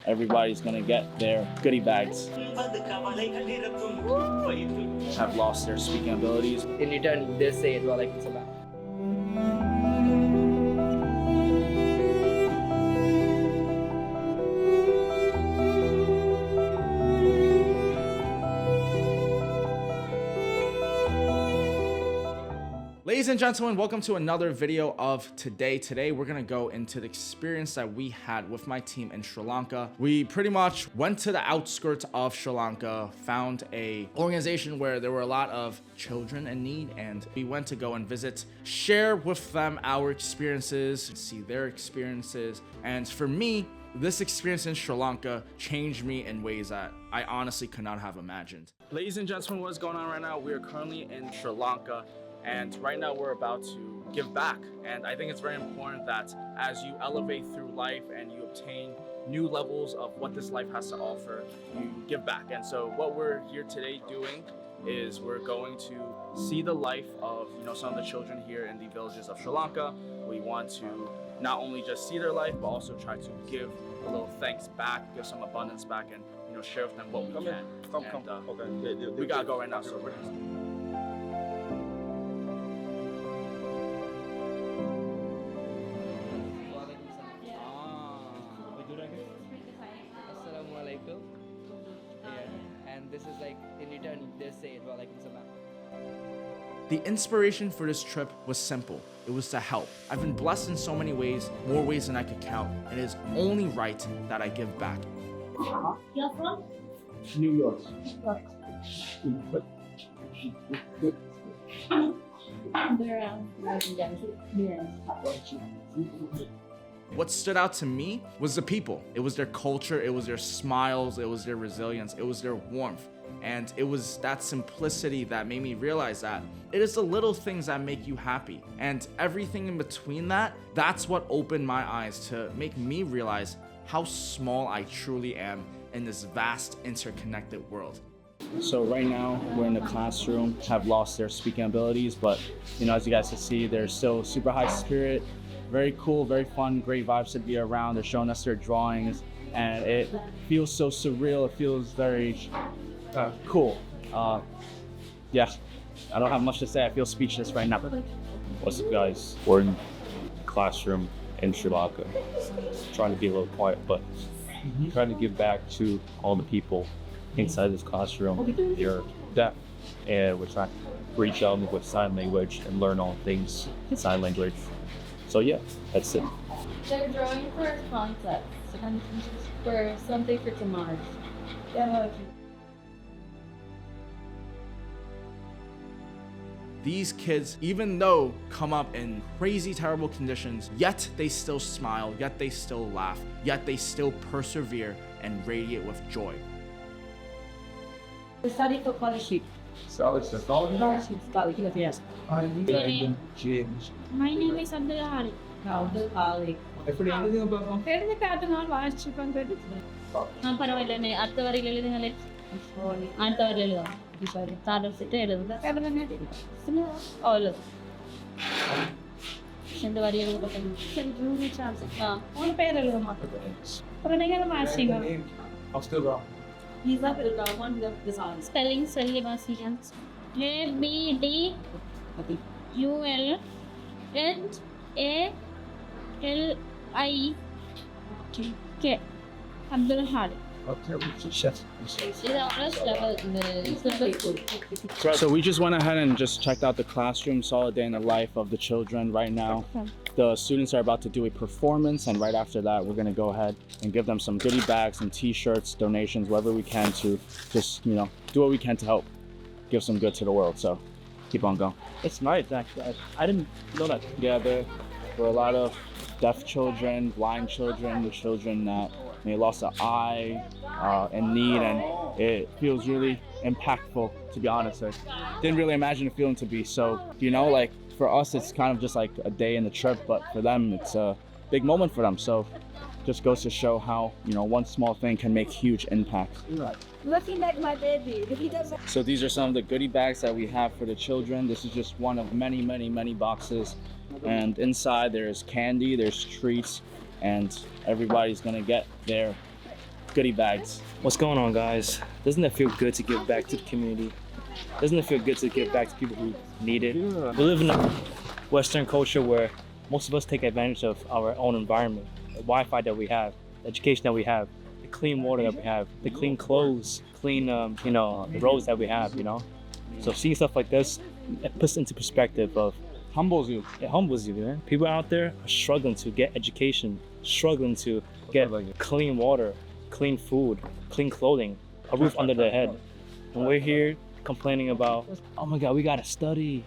everybody's gonna get their goodie bags. Have lost their speaking abilities. In return, they'll say Walaikum Salam. Ladies and gentlemen, welcome to another video of today. Today, we're gonna go into the experience that we had with my team in Sri Lanka. We pretty much went to the outskirts of Sri Lanka, found a organization where there were a lot of children in need, and we went to go and visit, share with them our experiences, see their experiences. And for me, this experience in Sri Lanka changed me in ways that I honestly could not have imagined. Ladies and gentlemen, what's going on right now? We are currently in Sri Lanka. And right now we're about to give back. And I think it's very important that as you elevate through life and you obtain new levels of what this life has to offer, you give back. And so what we're here today doing is we're going to see the life of some of the children here in the villages of Sri Lanka. We want to not only just see their life, but also try to give a little thanks back, give some abundance back, and share with them what we can. Okay. We gotta go right now, so we're Assalamualaikum. Yeah. And this is like, in return, they'll say Walaikum Salam. The inspiration for this trip was simple. It was to help. I've been blessed in so many ways, more ways than I could count, and it is only right that I give back. You're from? New York. What stood out to me was the people. It was their culture, it was their smiles, it was their resilience, it was their warmth. And it was that simplicity that made me realize that it is the little things that make you happy. And everything in between that, that's what opened my eyes to make me realize how small I truly am in this vast interconnected world. So right now we're in the classroom, have lost their speaking abilities, but as you guys can see, they're still super high spirit, very cool, very fun, great vibes to be around. They're showing us their drawings and it feels so surreal. It feels very cool. Yeah, I don't have much to say. I feel speechless right now. What's up, guys? We're in classroom in Sri Lanka. Trying to be a little quiet, but trying to give back to all the people inside this classroom. They're deaf, and we're trying to reach out with sign language and learn all things in sign language. So yeah, that's it. They're drawing for concepts and for something for tomorrow. Yeah. These kids, even though come up in crazy, terrible conditions, yet they still smile, yet they still laugh, yet they still persevere and radiate with joy. We study for scholarship. Scholarship, Yes. My name is Abdul Hari. Abdul Ali. പരവായില്ലേ അടുത്ത വരിയിൽ നിങ്ങളെ അടുത്ത വരിയിൽ താരസിട്ട് എഴുതുക എന്ത് വരികൾ പേരെഴുതുക spelling சொல்லி வாசிங்க ABDULHALIK Abdul Hari. So we just went ahead and just checked out the classroom, saw a day in the life of the children. Right now, the students are about to do a performance, and right after that, we're gonna go ahead and give them some goodie bags, some t-shirts, donations, whatever we can to just, do what we can to help give some good to the world. So keep on going. It's nice, actually. I didn't know that. Yeah, there were a lot of deaf children, blind children, children that may lost an eye in need, and it feels really impactful, to be honest. I didn't really imagine the feeling to be so, like for us it's kind of just like a day in the trip, but for them it's a big moment for them. So just goes to show how, one small thing can make huge impacts. Looking like my baby. If he doesn't. So these are some of the goodie bags that we have for the children. This is just one of many, many, many boxes. And inside there's candy, there's treats, and everybody's gonna get their goodie bags. What's going on, guys? Doesn't it feel good to give back to the community? Doesn't it feel good to give back to people who need it? Yeah. We live in a Western culture where most of us take advantage of our own environment, the Wi-Fi that we have, the education that we have, the clean water that we have, the clean clothes, clean, the roads that we have, So seeing stuff like this, it puts into perspective of, Humbles you. it humbles you, man. People out there are struggling to get education, struggling to get clean water, clean food, clean clothing, a roof under their head. And we're here complaining about, oh my God, we gotta study.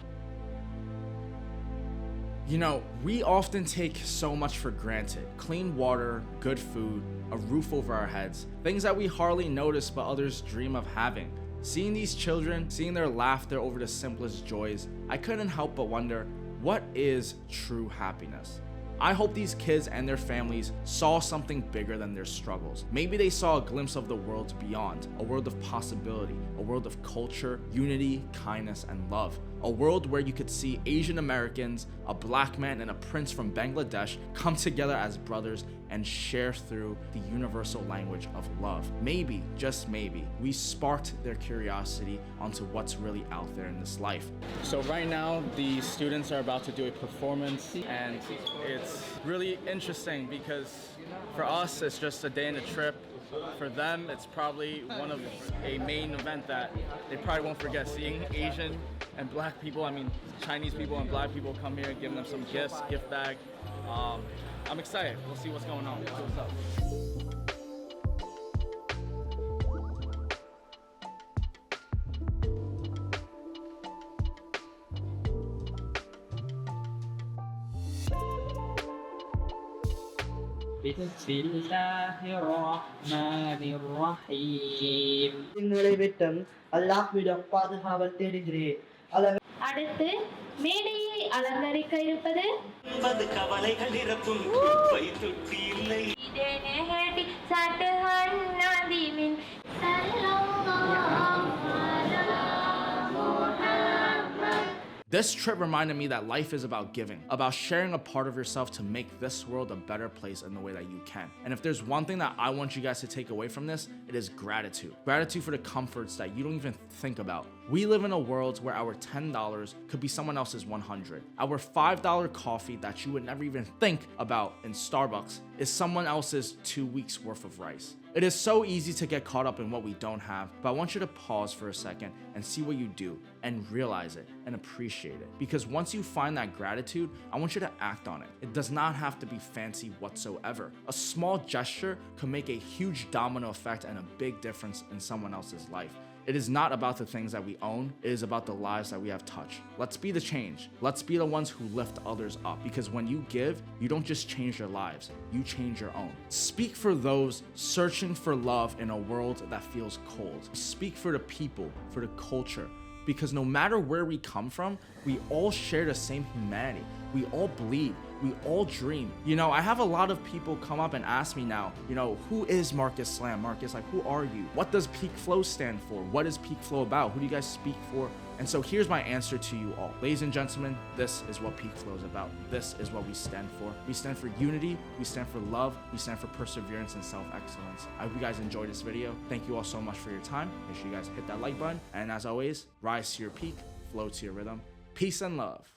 We often take so much for granted. Clean water, good food, a roof over our heads, things that we hardly notice but others dream of having. Seeing these children, seeing their laughter over the simplest joys, I couldn't help but wonder, what is true happiness? I hope these kids and their families saw something bigger than their struggles. Maybe they saw a glimpse of the world beyond, a world of possibility, a world of culture, unity, kindness, and love. A world where you could see Asian Americans, a black man, and a prince from Bangladesh come together as brothers and share through the universal language of love. Maybe, just maybe, we sparked their curiosity onto what's really out there in this life. So right now, the students are about to do a performance, and it's really interesting because for us, it's just a day in a trip. For them, it's probably one of a main event that they probably won't forget. Seeing Asian and black people, Chinese people and black people come here, giving them some gifts, gift bag. I'm excited. We'll see what's going on. We'll see what's up. நிறைவேற்றம் அல்லாஹ்விடம் பாதுகாவல் தேடுகிறேன். அடுத்து மேடையை அலங்கரிக்க இருப்பது இதனை ஹேடி சட்டஹன் நதிமின் This trip reminded me that life is about giving, about sharing a part of yourself to make this world a better place in the way that you can. And if there's one thing that I want you guys to take away from this, it is gratitude. Gratitude for the comforts that you don't even think about. We live in a world where our $10 could be someone else's $100. Our $5 coffee that you would never even think about in Starbucks is someone else's 2 weeks worth of rice. It is so easy to get caught up in what we don't have, but I want you to pause for a second and see what you do and realize it and appreciate it. Because once you find that gratitude, I want you to act on it. It does not have to be fancy whatsoever. A small gesture could make a huge domino effect and a big difference in someone else's life. It is not about the things that we own, it is about the lives that we have touched. Let's be the change. Let's be the ones who lift others up, because when you give, you don't just change their lives, you change your own. Speak for those searching for love in a world that feels cold. Speak for the people, for the culture, because no matter where we come from, we all share the same humanity. We all bleed. We all dream. I have a lot of people come up and ask me now, who is Marcus Slam? Marcus, who are you? What does Peak Flow stand for? What is Peak Flow about? Who do you guys speak for? And so here's my answer to you all. Ladies and gentlemen, this is what Peak Flow is about. This is what we stand for. We stand for unity. We stand for love. We stand for perseverance and self-excellence. I hope you guys enjoyed this video. Thank you all so much for your time. Make sure you guys hit that like button. And as always, rise to your peak, flow to your rhythm. Peace and love.